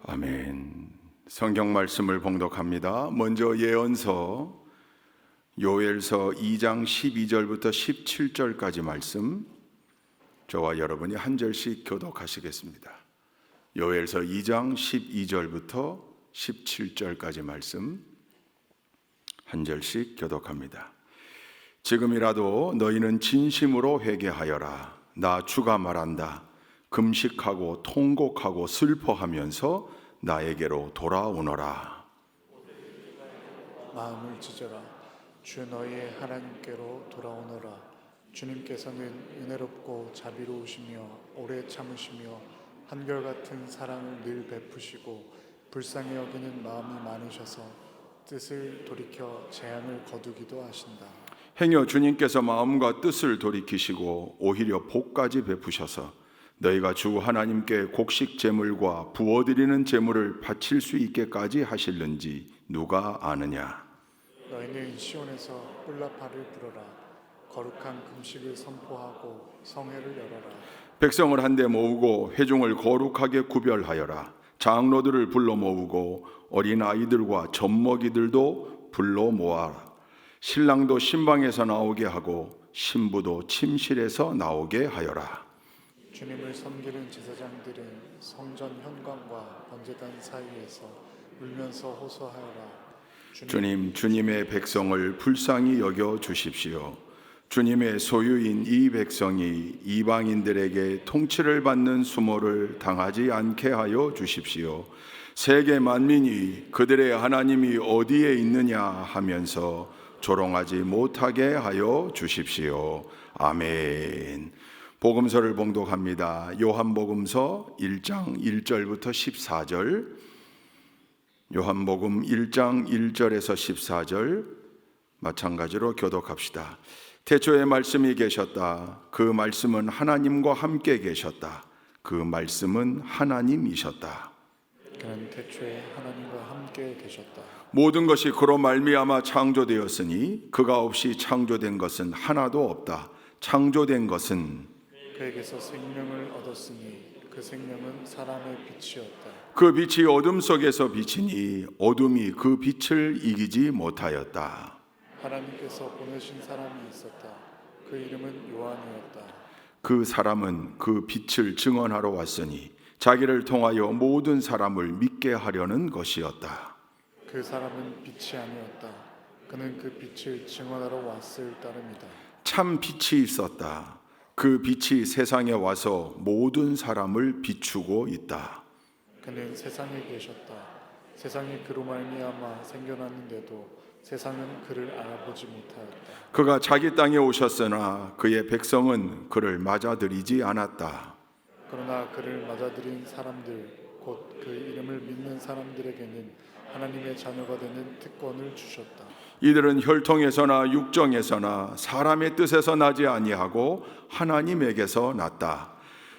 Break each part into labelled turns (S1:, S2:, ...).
S1: 아멘. 성경 말씀을 봉독합니다. 먼저 예언서 요엘서 2장 12절부터 17절까지 말씀, 저와 여러분이 한 절씩 교독하시겠습니다. 요엘서 2장 12절부터 17절까지 말씀 한 절씩 교독합니다. 지금이라도 너희는 진심으로 회개하여라. 나 주가 말한다. 금식하고 통곡하고 슬퍼하면서 나에게로 돌아오너라.
S2: 마음을 찢어라. 주 너희의 하나님께로 돌아오너라. 주님께서는 은혜롭고 자비로우시며 오래 참으시며 한결같은 사랑을 늘 베푸시고 불쌍히 여기는 마음이 많으셔서 뜻을 돌이켜 재앙을 거두기도 하신다.
S1: 행여 주님께서 마음과 뜻을 돌이키시고 오히려 복까지 베푸셔서 너희가 주 하나님께 곡식 제물과 부어드리는 제물을 바칠 수 있게까지 하실는지 누가 아느냐.
S2: 너희는 시온에서 뿔라파를 불어라. 거룩한 금식을 선포하고 성회를 열어라.
S1: 백성을 한데 모으고 회중을 거룩하게 구별하여라. 장로들을 불러 모으고 어린아이들과 젖먹이들도 불러 모아라. 신랑도 신방에서 나오게 하고 신부도 침실에서 나오게 하여라.
S2: 주님을 섬기는 제사장들은 성전 현관과 번제단 사이에서 울면서 호소하여라.
S1: 주님의 백성을 불쌍히 여겨 주십시오. 주님의 소유인 이 백성이 이방인들에게 통치를 받는 수모를 당하지 않게 하여 주십시오. 세계 만민이 그들의 하나님이 어디에 있느냐 하면서 조롱하지 못하게 하여 주십시오. 아멘. 복음서를 봉독합니다. 요한복음서 1장 1절부터 14절, 요한복음 1장 1절에서 14절 마찬가지로 교독합시다. 태초에 말씀이 계셨다. 그 말씀은 하나님과 함께 계셨다. 그 말씀은 하나님이셨다.
S2: 그는 태초에 하나님과 함께 계셨다.
S1: 모든 것이 그로 말미암아 창조되었으니 그가 없이 창조된 것은 하나도 없다. 창조된 것은
S2: 그에게서 생명을 얻었으니 그 생명은 사람의 빛이었다.
S1: 그 빛이 어둠 속에서 비치니 어둠이 그 빛을 이기지 못하였다.
S2: 하나님께서 보내신 사람이 있었다. 그 이름은 요한이었다.
S1: 그 사람은 그 빛을 증언하러 왔으니 자기를 통하여 모든 사람을 믿게 하려는 것이었다.
S2: 그 사람은 빛이 아니었다. 그는 그 빛을 증언하러 왔을 따름이다.
S1: 참 빛이 있었다. 그 빛이 세상에 와서 모든 사람을 비추고 있다.
S2: 그는 세상에 계셨다. 세상이 그로 말미암아 생겨났는데도 세상은 그를 알아보지 못하였다.
S1: 그가 자기 땅에 오셨으나 그의 백성은 그를 맞아들이지 않았다.
S2: 그러나 그를 맞아들인 사람들, 곧 그 이름을 믿는 사람들에게는 하나님의 자녀가 되는 특권을 주셨다.
S1: 이들은 혈통에서나 육정에서나 사람의 뜻에서 나지 아니하고 하나님에게서 났다.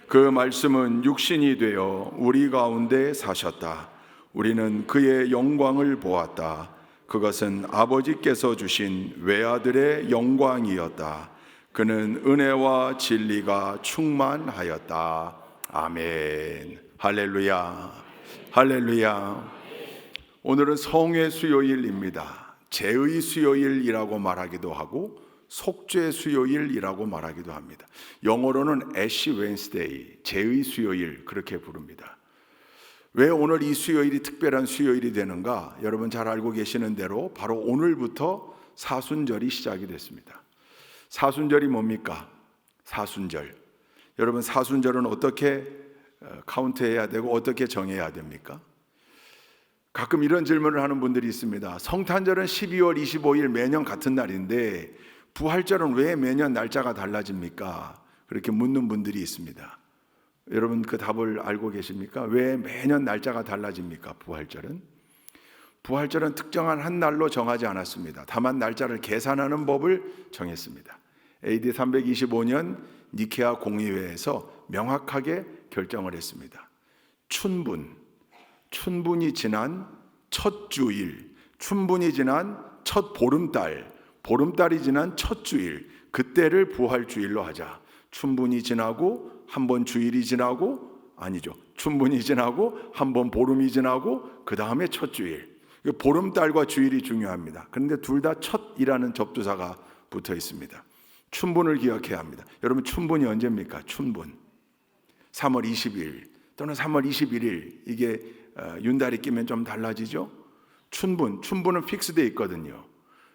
S1: 그 말씀은 육신이 되어 우리 가운데 사셨다. 우리는 그의 영광을 보았다. 그것은 아버지께서 주신 외아들의 영광이었다. 그는 은혜와 진리가 충만하였다. 아멘. 할렐루야. 할렐루야. 오늘은 성회 수요일입니다. 제의 수요일이라고 말하기도 하고 속죄 수요일이라고 말하기도 합니다. 영어로는 애쉬 웬스데이, 제의 수요일 그렇게 부릅니다. 왜 오늘 이 수요일이 특별한 수요일이 되는가? 여러분 잘 알고 계시는 대로 바로 오늘부터 사순절이 시작이 됐습니다. 사순절이 뭡니까? 사순절. 여러분 사순절은 어떻게 카운트해야 되고 어떻게 정해야 됩니까? 가끔 이런 질문을 하는 분들이 있습니다. 성탄절은 12월 25일 매년 같은 날인데 부활절은 왜 매년 날짜가 달라집니까? 그렇게 묻는 분들이 있습니다. 여러분 그 답을 알고 계십니까? 왜 매년 날짜가 달라집니까? 부활절은? 부활절은 특정한 한 날로 정하지 않았습니다. 다만 날짜를 계산하는 법을 정했습니다. AD 325년 니케아 공의회에서 명확하게 결정을 했습니다. 춘분이 지난 첫 주일, 춘분이 지난 첫 보름달, 보름달이 지난 첫 주일, 그때를 부활주일로 하자. 춘분이 지나고 한 번 주일이 지나고 아니죠. 춘분이 지나고 한 번 보름이 지나고 그 다음에 첫 주일. 보름달과 주일이 중요합니다. 그런데 둘 다 첫이라는 접두사가 붙어 있습니다. 춘분을 기억해야 합니다. 여러분, 춘분이 언제입니까? 춘분 3월 20일 또는 3월 21일. 이게 윤달이 끼면 좀 달라지죠. 춘분은 픽스되어 있거든요.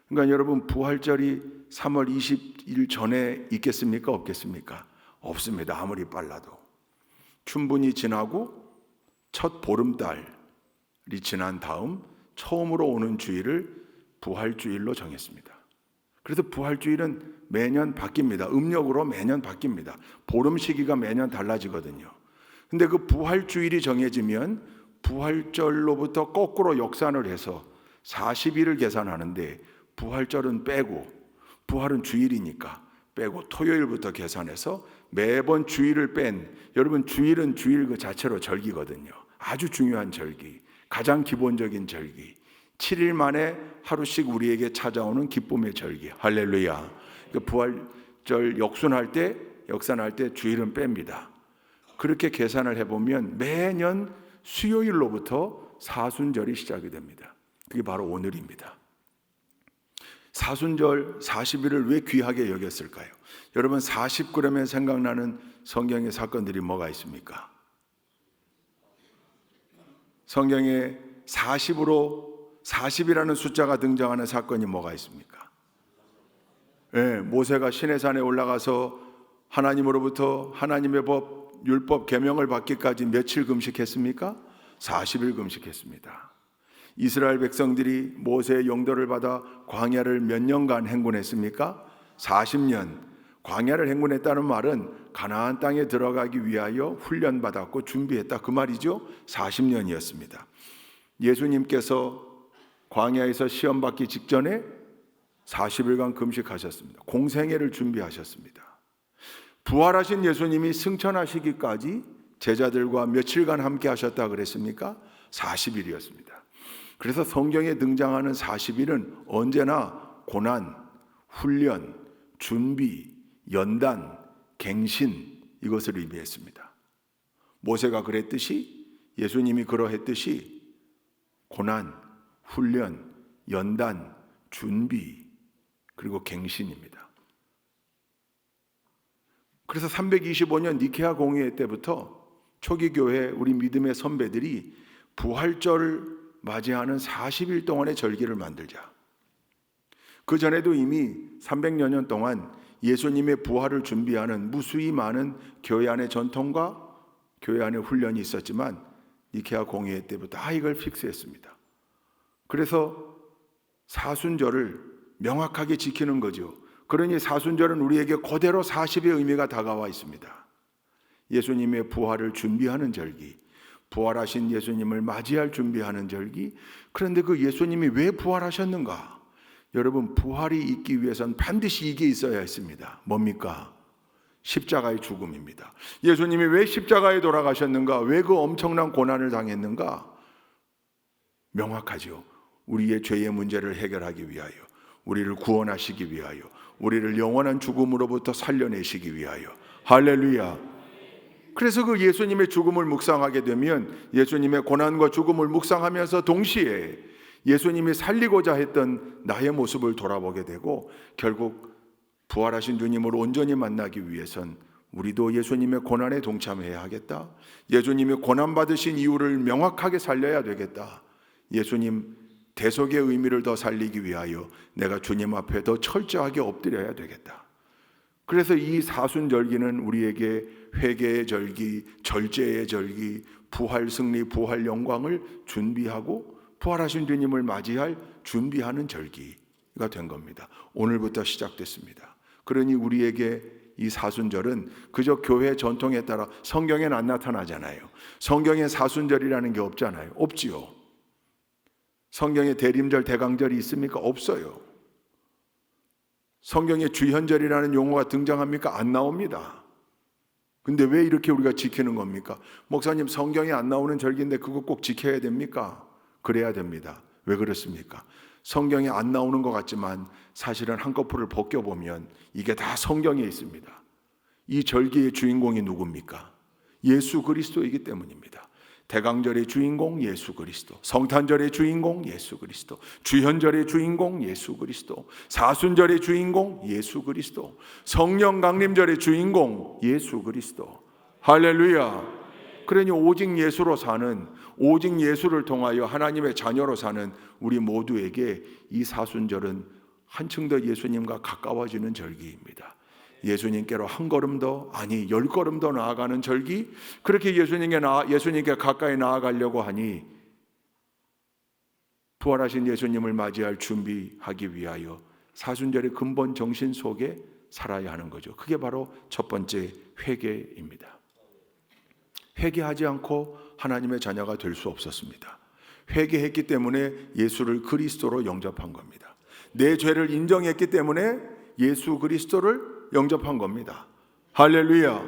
S1: 그러니까 여러분, 부활절이 3월 20일 전에 있겠습니까? 없겠습니까? 없습니다. 아무리 빨라도. 춘분이 지나고 첫 보름달이 지난 다음 처음으로 오는 주일을 부활주일로 정했습니다. 그래서 부활주일은 매년 바뀝니다. 음력으로 매년 바뀝니다. 보름 시기가 매년 달라지거든요. 근데 그 부활주일이 정해지면 부활절로부터 거꾸로 역산을 해서 40일을 계산하는데, 부활절은 빼고, 부활은 주일이니까 빼고 토요일부터 계산해서 매번 주일을 뺀, 여러분, 주일은 주일 그 자체로 절기거든요. 아주 중요한 절기, 가장 기본적인 절기. 7일 만에 하루씩 우리에게 찾아오는 기쁨의 절기. 할렐루야. 부활절 역산할 때 주일은 뺍니다. 그렇게 계산을 해보면 매년 수요일로부터 사순절이 시작이 됩니다. 그게 바로 오늘입니다. 사순절 40일을 왜 귀하게 여겼을까요? 여러분, 40 그러면 생각나는 성경의 사건들이 뭐가 있습니까? 성경에 40이라는 숫자가 등장하는 사건이 뭐가 있습니까? 네, 모세가 시내산에 올라가서 하나님으로부터 하나님의 법, 율법, 계명을 받기까지 며칠 금식했습니까? 40일 금식했습니다. 이스라엘 백성들이 모세의 용도를 받아 광야를 몇 년간 행군했습니까? 40년. 광야를 행군했다는 말은 가나안 땅에 들어가기 위하여 훈련받았고 준비했다, 그 말이죠. 40년이었습니다. 예수님께서 광야에서 시험 받기 직전에 40일간 금식하셨습니다. 공생애를 준비하셨습니다. 부활하신 예수님이 승천하시기까지 제자들과 며칠간 함께 하셨다 그랬습니까? 40일이었습니다. 그래서 성경에 등장하는 40일은 언제나 고난, 훈련, 준비, 연단, 갱신, 이것을 의미했습니다. 모세가 그랬듯이, 예수님이 그러했듯이 고난, 훈련, 연단, 준비, 그리고 갱신입니다. 그래서 325년 니케아 공의회 때부터 초기 교회 우리 믿음의 선배들이 부활절을 맞이하는 40일 동안의 절기를 만들자. 그 전에도 이미 300여 년 동안 예수님의 부활을 준비하는 무수히 많은 교회 안의 전통과 교회 안의 훈련이 있었지만, 니케아 공의회 때부터 이걸 픽스했습니다. 그래서 사순절을 명확하게 지키는 거죠. 그러니 사순절은 우리에게 그대로 40의 의미가 다가와 있습니다. 예수님의 부활을 준비하는 절기, 부활하신 예수님을 맞이할 준비하는 절기. 그런데 그 예수님이 왜 부활하셨는가? 여러분, 부활이 있기 위해서는 반드시 이게 있어야 했습니다. 뭡니까? 십자가의 죽음입니다. 예수님이 왜 십자가에 돌아가셨는가? 왜 그 엄청난 고난을 당했는가? 명확하죠. 우리의 죄의 문제를 해결하기 위하여, 우리를 구원하시기 위하여, 우리를 영원한 죽음으로부터 살려내시기 위하여. 할렐루야. 그래서 그 예수님의 죽음을 묵상하게 되면 예수님의 고난과 죽음을 묵상하면서 동시에 예수님이 살리고자 했던 나의 모습을 돌아보게 되고, 결국 부활하신 주님을 온전히 만나기 위해선 우리도 예수님의 고난에 동참해야 하겠다. 예수님이 고난받으신 이유를 명확하게 살려야 되겠다. 예수님 대속의 의미를 더 살리기 위하여 내가 주님 앞에 더 철저하게 엎드려야 되겠다. 그래서 이 사순절기는 우리에게 회개의 절기, 절제의 절기, 부활 승리, 부활 영광을 준비하고 부활하신 주님을 맞이할 준비하는 절기가 된 겁니다. 오늘부터 시작됐습니다. 그러니 우리에게 이 사순절은 그저 교회 전통에 따라, 성경엔 안 나타나잖아요. 성경에 사순절이라는 게 없잖아요. 없지요. 성경에 대림절, 대강절이 있습니까? 없어요. 성경에 주현절이라는 용어가 등장합니까? 안 나옵니다. 근데 왜 이렇게 우리가 지키는 겁니까? 목사님, 성경에 안 나오는 절기인데 그거 꼭 지켜야 됩니까? 그래야 됩니다. 왜 그렇습니까? 성경에 안 나오는 것 같지만 사실은 한꺼풀을 벗겨보면 이게 다 성경에 있습니다. 이 절기의 주인공이 누굽니까? 예수 그리스도이기 때문입니다. 대강절의 주인공 예수 그리스도, 성탄절의 주인공 예수 그리스도, 주현절의 주인공 예수 그리스도, 사순절의 주인공 예수 그리스도, 성령 강림절의 주인공 예수 그리스도. 할렐루야. 그러니 오직 예수로 사는, 오직 예수를 통하여 하나님의 자녀로 사는 우리 모두에게 이 사순절은 한층 더 예수님과 가까워지는 절기입니다. 예수님께로 한 걸음 더, 아니 10걸음 더 나아가는 절기. 그렇게 예수님께 가까이 나아가려고 하니 부활하신 예수님을 맞이할 준비하기 위하여 사순절의 근본 정신 속에 살아야 하는 거죠. 그게 바로 첫 번째 회개입니다. 회개하지 않고 하나님의 자녀가 될 수 없었습니다. 회개했기 때문에 예수를 그리스도로 영접한 겁니다. 내 죄를 인정했기 때문에 예수 그리스도를 영접한 겁니다. 할렐루야.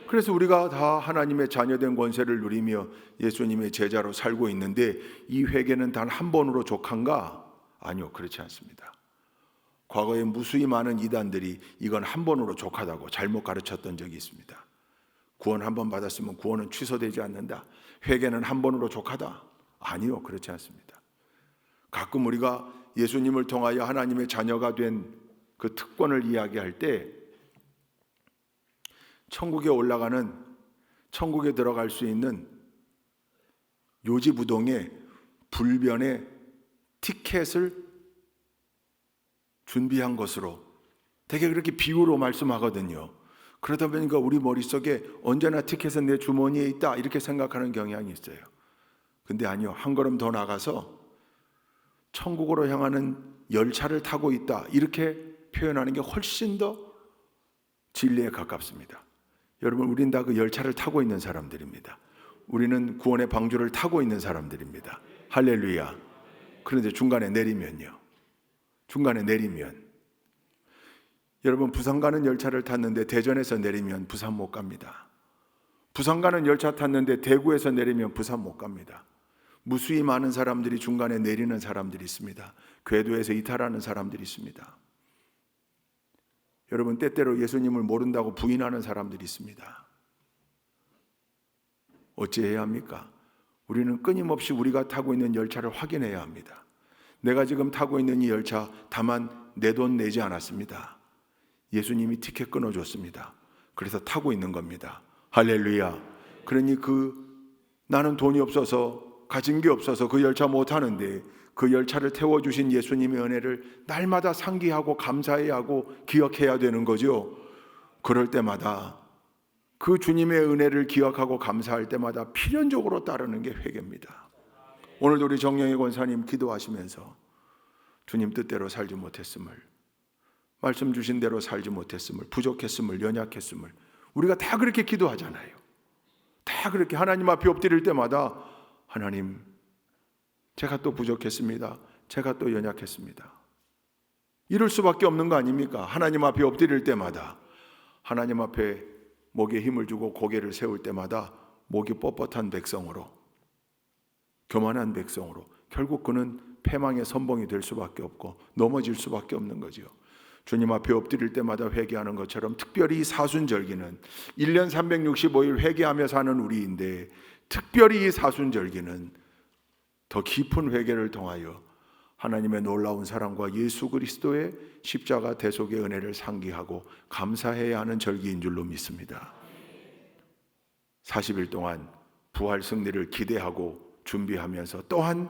S1: 그래서 우리가 다 하나님의 자녀된 권세를 누리며 예수님의 제자로 살고 있는데 이 회개는 단 한 번으로 족한가? 아니요, 그렇지 않습니다. 과거에 무수히 많은 이단들이 이건 한 번으로 족하다고 잘못 가르쳤던 적이 있습니다. 구원 한 번 받았으면 구원은 취소되지 않는다. 회개는 한 번으로 족하다. 아니요, 그렇지 않습니다. 가끔 우리가 예수님을 통하여 하나님의 자녀가 된 그 특권을 이야기할 때 천국에 올라가는, 천국에 들어갈 수 있는 요지부동의 불변의 티켓을 준비한 것으로 되게 그렇게 비유로 말씀하거든요. 그러다 보니까 우리 머릿속에 언제나 티켓은 내 주머니에 있다 이렇게 생각하는 경향이 있어요. 근데 아니요, 한 걸음 더 나가서 천국으로 향하는 열차를 타고 있다 이렇게 표현하는 게 훨씬 더 진리에 가깝습니다. 여러분, 우린 다 그 열차를 타고 있는 사람들입니다. 우리는 구원의 방주를 타고 있는 사람들입니다. 할렐루야. 그런데 중간에 내리면 여러분, 부산 가는 열차를 탔는데 대전에서 내리면 부산 못 갑니다. 부산 가는 열차 탔는데 대구에서 내리면 부산 못 갑니다. 무수히 많은 사람들이 중간에 내리는 사람들이 있습니다. 궤도에서 이탈하는 사람들이 있습니다. 여러분, 때때로 예수님을 모른다고 부인하는 사람들이 있습니다. 어찌해야 합니까? 우리는 끊임없이 우리가 타고 있는 열차를 확인해야 합니다. 내가 지금 타고 있는 이 열차 다만 내 돈 내지 않았습니다. 예수님이 티켓 끊어줬습니다. 그래서 타고 있는 겁니다. 할렐루야. 그러니 나는 돈이 없어서, 가진 게 없어서 그 열차 못 타는데 그 열차를 태워주신 예수님의 은혜를 날마다 상기하고 감사해야 하고 기억해야 되는 거죠. 그럴 때마다 그 주님의 은혜를 기억하고 감사할 때마다 필연적으로 따르는 게 회개입니다. 오늘도 우리 정영희 권사님 기도하시면서 주님 뜻대로 살지 못했음을, 말씀 주신 대로 살지 못했음을, 부족했음을, 연약했음을, 우리가 다 그렇게 기도하잖아요. 다 그렇게 하나님 앞에 엎드릴 때마다 하나님, 제가 또 부족했습니다. 제가 또 연약했습니다. 이럴 수밖에 없는 거 아닙니까? 하나님 앞에 엎드릴 때마다, 하나님 앞에 목에 힘을 주고 고개를 세울 때마다 목이 뻣뻣한 백성으로, 교만한 백성으로, 결국 그는 패망의 선봉이 될 수밖에 없고 넘어질 수밖에 없는 거죠. 주님 앞에 엎드릴 때마다 회개하는 것처럼 특별히 사순절기는 1년 365일 회개하며 사는 우리인데, 특별히 이 사순절기는 더 깊은 회개를 통하여 하나님의 놀라운 사랑과 예수 그리스도의 십자가 대속의 은혜를 상기하고 감사해야 하는 절기인 줄로 믿습니다. 40일 동안 부활 승리를 기대하고 준비하면서 또한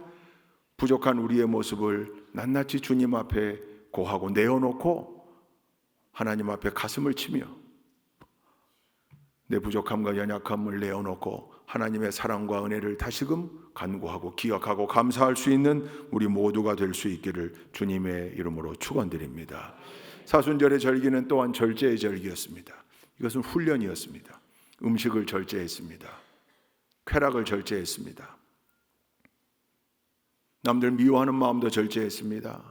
S1: 부족한 우리의 모습을 낱낱이 주님 앞에 고하고 내어놓고 하나님 앞에 가슴을 치며 내 부족함과 연약함을 내어놓고 하나님의 사랑과 은혜를 다시금 간구하고 기억하고 감사할 수 있는 우리 모두가 될 수 있기를 주님의 이름으로 축원드립니다. 사순절의 절기는 또한 절제의 절기였습니다. 이것은 훈련이었습니다. 음식을 절제했습니다. 쾌락을 절제했습니다. 남들 미워하는 마음도 절제했습니다.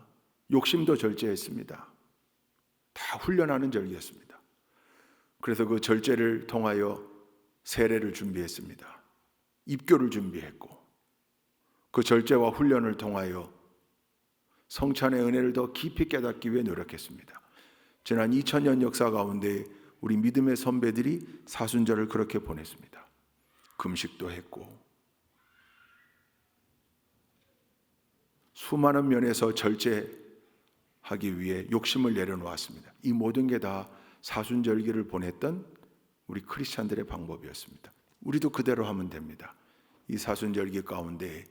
S1: 욕심도 절제했습니다. 다 훈련하는 절기였습니다. 그래서 그 절제를 통하여 세례를 준비했습니다. 입교를 준비했고, 그 절제와 훈련을 통하여 성찬의 은혜를 더 깊이 깨닫기 위해 노력했습니다. 지난 2000년 역사 가운데 우리 믿음의 선배들이 사순절을 그렇게 보냈습니다. 금식도 했고 수많은 면에서 절제하기 위해 욕심을 내려놓았습니다. 이 모든 게 다 사순절기를 보냈던 우리 크리스찬들의 방법이었습니다. 우리도 그대로 하면 됩니다. 이 사순절기 가운데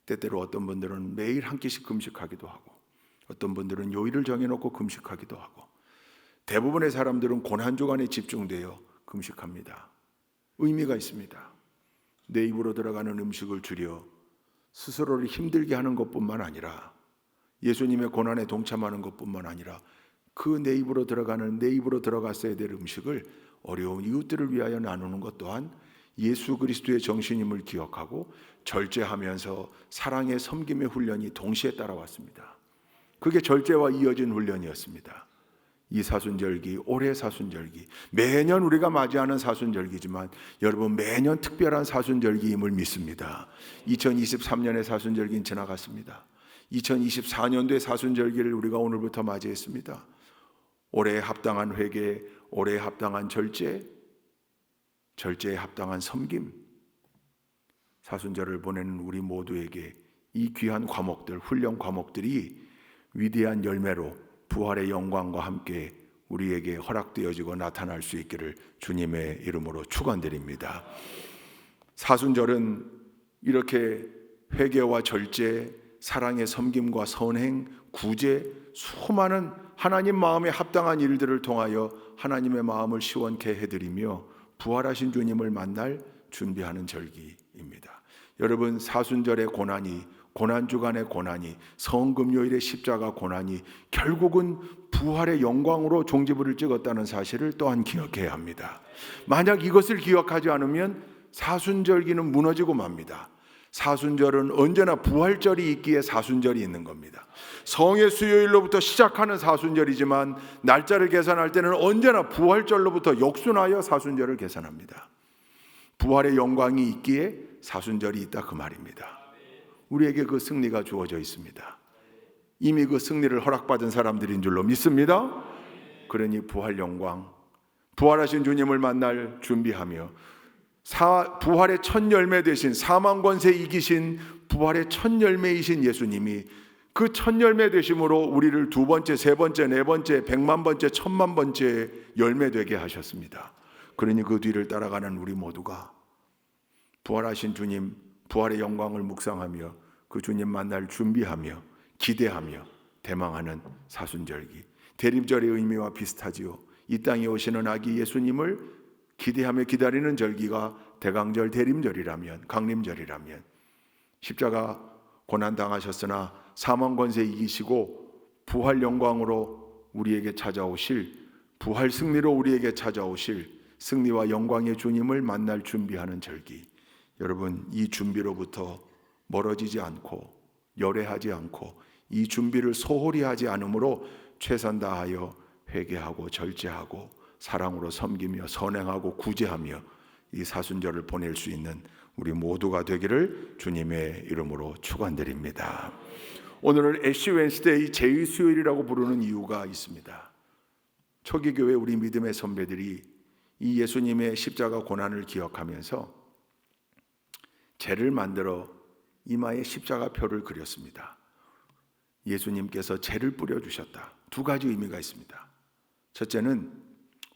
S1: 때때로 어떤 분들은 매일 한 끼씩 금식하기도 하고 어떤 분들은 요일을 정해놓고 금식하기도 하고 대부분의 사람들은 고난주간에 집중되어 금식합니다. 의미가 있습니다. 내 입으로 들어가는 음식을 줄여 스스로를 힘들게 하는 것뿐만 아니라 예수님의 고난에 동참하는 것뿐만 아니라 그 내 입으로 들어갔어야 될 음식을 어려운 이웃들을 위하여 나누는 것 또한 예수 그리스도의 정신임을 기억하고 절제하면서 사랑의 섬김의 훈련이 동시에 따라왔습니다. 그게 절제와 이어진 훈련이었습니다. 이 사순절기, 올해 사순절기, 매년 우리가 맞이하는 사순절기지만 여러분 매년 특별한 사순절기임을 믿습니다. 2023년의 사순절기는 지나갔습니다. 2024년도의 사순절기를 우리가 오늘부터 맞이했습니다. 올해에 합당한 회개, 올해에 합당한 절제, 절제에 합당한 섬김, 사순절을 보내는 우리 모두에게 이 귀한 과목들, 훈련 과목들이 위대한 열매로 부활의 영광과 함께 우리에게 허락되어지고 나타날 수 있기를 주님의 이름으로 축원드립니다. 사순절은 이렇게 회개와 절제, 사랑의 섬김과 선행, 구제, 수많은 하나님 마음에 합당한 일들을 통하여 하나님의 마음을 시원케 해드리며 부활하신 주님을 만날 준비하는 절기입니다. 여러분, 사순절의 고난이, 고난주간의 고난이, 성금요일의 십자가 고난이 결국은 부활의 영광으로 종지부를 찍었다는 사실을 또한 기억해야 합니다. 만약 이것을 기억하지 않으면 사순절기는 무너지고 맙니다. 사순절은 언제나 부활절이 있기에 사순절이 있는 겁니다. 성의 수요일로부터 시작하는 사순절이지만 날짜를 계산할 때는 언제나 부활절로부터 역순하여 사순절을 계산합니다. 부활의 영광이 있기에 사순절이 있다 그 말입니다. 우리에게 그 승리가 주어져 있습니다. 이미 그 승리를 허락받은 사람들인 줄로 믿습니다. 그러니 부활 영광, 부활하신 주님을 만날 준비하며 부활의 첫 열매 되신, 사망 권세 이기신 부활의 첫 열매이신 예수님이 그 첫 열매 되심으로 우리를 두 번째, 세 번째, 네 번째, 100만 번째, 1000만 번째 열매 되게 하셨습니다. 그러니 그 뒤를 따라가는 우리 모두가 부활하신 주님, 부활의 영광을 묵상하며 그 주님 만날 준비하며 기대하며 대망하는 사순절기, 대림절의 의미와 비슷하지요. 이 땅에 오시는 아기 예수님을 기대하며 기다리는 절기가 대강절 대림절이라면, 강림절이라면, 십자가 고난당하셨으나 사망 권세 이기시고 부활 영광으로 우리에게 찾아오실, 부활 승리로 우리에게 찾아오실 승리와 영광의 주님을 만날 준비하는 절기. 여러분, 이 준비로부터 멀어지지 않고 열애하지 않고 이 준비를 소홀히 하지 않으므로 최선 다하여 회개하고 절제하고 사랑으로 섬기며 선행하고 구제하며 이 사순절을 보낼 수 있는 우리 모두가 되기를 주님의 이름으로 축원드립니다. 오늘을 애쉬 웬스데이 제2수요일이라고 부르는 이유가 있습니다. 초기교회 우리 믿음의 선배들이 이 예수님의 십자가 고난을 기억하면서 재를 만들어 이마에 십자가표를 그렸습니다. 예수님께서 재를 뿌려주셨다. 두 가지 의미가 있습니다. 첫째는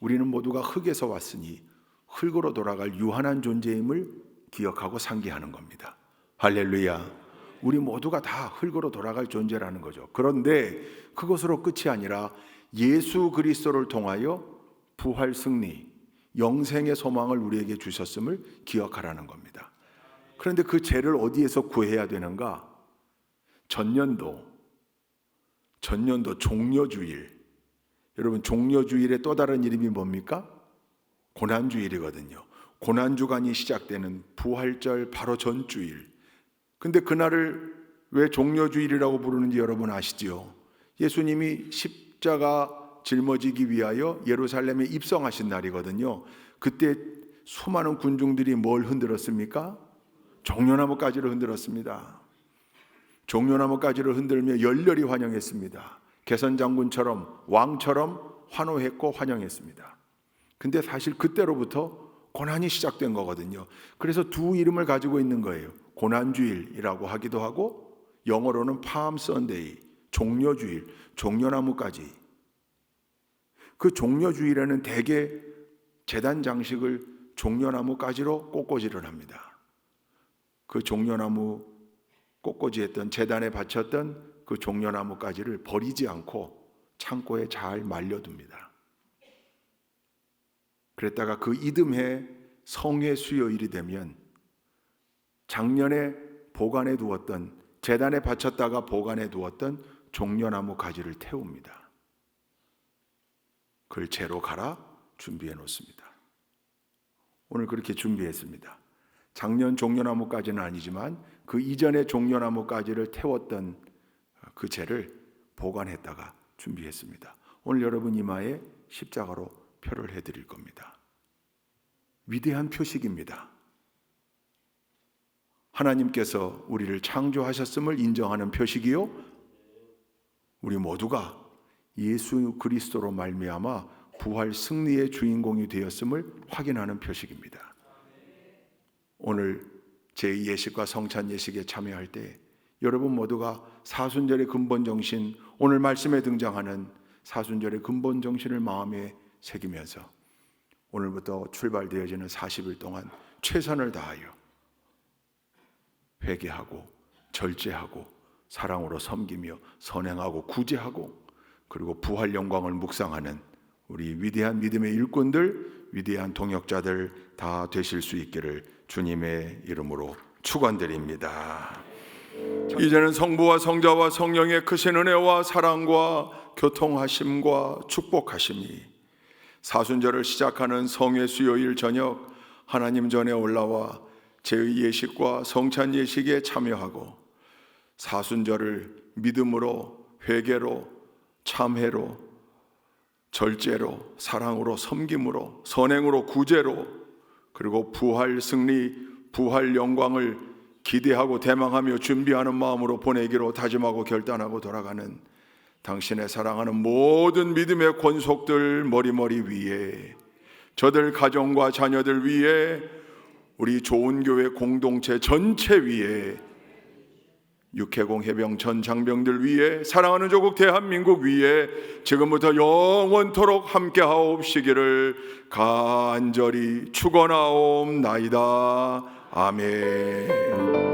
S1: 우리는 모두가 흙에서 왔으니 흙으로 돌아갈 유한한 존재임을 기억하고 상기하는 겁니다. 할렐루야. 우리 모두가 다 흙으로 돌아갈 존재라는 거죠. 그런데 그것으로 끝이 아니라 예수 그리스도를 통하여 부활 승리, 영생의 소망을 우리에게 주셨음을 기억하라는 겁니다. 그런데 그 죄를 어디에서 구해야 되는가? 전년도 종려주일. 여러분, 종려주일의 또 다른 이름이 뭡니까? 고난주일이거든요. 고난주간이 시작되는 부활절 바로 전주일. 근데 그날을 왜 종려주일이라고 부르는지 여러분 아시지요? 예수님이 십자가 짊어지기 위하여 예루살렘에 입성하신 날이거든요. 그때 수많은 군중들이 뭘 흔들었습니까? 종려나무가지를 흔들었습니다. 종려나무가지를 흔들며 열렬히 환영했습니다. 개선장군처럼 왕처럼 환호했고 환영했습니다. 근데 사실 그때로부터 고난이 시작된 거거든요. 그래서 두 이름을 가지고 있는 거예요. 고난주일이라고 하기도 하고 영어로는 palm Sunday, 종려주일, 종려나무까지. 그 종려주일에는 대개 제단 장식을 종려나무 가지로 꽃꽂이를 합니다. 그 종려나무 꽃꽂이했던 제단에 바쳤던 그 종려나무 가지를 버리지 않고 창고에 잘 말려둡니다. 그랬다가 그 이듬해 성회 수요일이 되면 작년에 보관해 두었던, 제단에 바쳤다가 보관해 두었던 종려나무 가지를 태웁니다. 그걸 재로 갈아 준비해 놓습니다. 오늘 그렇게 준비했습니다. 작년 종려나무 가지는 아니지만 그 이전에 종려나무 가지를 태웠던 그 재를 보관했다가 준비했습니다. 오늘 여러분 이마에 십자가로 표를 해드릴 겁니다. 위대한 표식입니다. 하나님께서 우리를 창조하셨음을 인정하는 표식이요, 우리 모두가 예수 그리스도로 말미암아 부활 승리의 주인공이 되었음을 확인하는 표식입니다. 오늘 제2예식과 성찬예식에 참여할 때 여러분 모두가 사순절의 근본 정신, 오늘 말씀에 등장하는 사순절의 근본 정신을 마음에 새기면서 오늘부터 출발되어지는 40일 동안 최선을 다하여 회개하고 절제하고 사랑으로 섬기며 선행하고 구제하고 그리고 부활 영광을 묵상하는 우리 위대한 믿음의 일꾼들, 위대한 동역자들 다 되실 수 있기를 주님의 이름으로 축원드립니다. 이제는 성부와 성자와 성령의 크신 은혜와 사랑과 교통하심과 축복하심이 사순절을 시작하는 성회 수요일 저녁 하나님 전에 올라와 제2예식과 성찬예식에 참여하고 사순절을 믿음으로, 회개로, 참회로, 절제로, 사랑으로, 섬김으로, 선행으로, 구제로, 그리고 부활 승리, 부활 영광을 기대하고 대망하며 준비하는 마음으로 보내기로 다짐하고 결단하고 돌아가는 당신의 사랑하는 모든 믿음의 권속들 머리머리 위에, 저들 가정과 자녀들 위에, 우리 좋은 교회 공동체 전체 위에, 육해공 해병 전 장병들 위에, 사랑하는 조국 대한민국 위에 지금부터 영원토록 함께 하옵시기를 간절히 축원하옵나이다. 아멘.